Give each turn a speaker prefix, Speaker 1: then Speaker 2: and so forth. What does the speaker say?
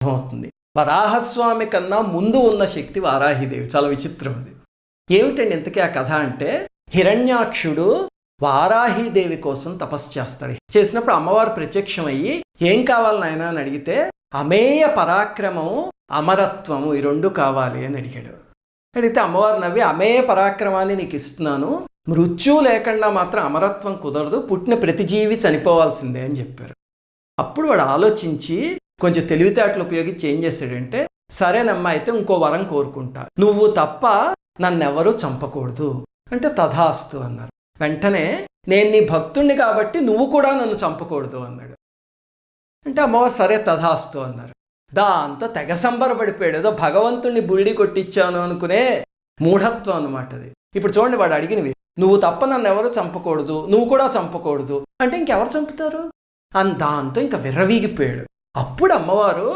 Speaker 1: అర్థమవుతుంది. వరాహస్వామి కన్నా ముందు ఉన్న శక్తి వారాహిదేవి. చాలా విచిత్రం అది. ఏమిటండి ఇంతకీ ఆ కథ అంటే, హిరణ్యాక్షుడు వారాహిదేవి కోసం తపస్సు చేస్తాడు. చేసినప్పుడు అమ్మవారు ప్రత్యక్షమయ్యి ఏం కావాలి నాయనా అని అడిగితే, అమేయ పరాక్రమము అమరత్వము ఈ రెండు కావాలి అని అడిగాడు. అడిగితే అమ్మవారు నవ్వి, అమేయ పరాక్రమాన్ని నీకు ఇస్తున్నాను, మృత్యువు లేకుండా మాత్రం అమరత్వం కుదరదు, పుట్టిన ప్రతి జీవి చనిపోవాల్సిందే అని చెప్పారు. అప్పుడు వాడు ఆలోచించి కొంచెం తెలివితేటలు ఉపయోగించి ఏం చేశాడంటే, సరేనమ్మా అయితే ఇంకో వరం కోరుకుంటా, నువ్వు తప్ప నన్నెవరూ చంపకూడదు అంటే తథాస్తు అన్నారు. వెంటనే నేను నీ భక్తుణ్ణి కాబట్టి నువ్వు కూడా నన్ను చంపకూడదు అన్నాడు. అంటే అమ్మవారు సరే తథాస్తు అన్నారు. దాంతో తెగ సంబరపడిపోయాడు. ఏదో భగవంతుణ్ణి బుల్డి కొట్టించాను అనుకునే మూఢత్వం అనమాట అది. ఇప్పుడు చూడండి, వాడు అడిగినవి, నువ్వు తప్ప నన్ను ఎవరు చంపకూడదు, నువ్వు కూడా చంపకూడదు అంటే ఇంకెవరు చంపుతారు అని దాంతో ఇంకా విర్రవీగిపోయాడు. అప్పుడు అమ్మవారు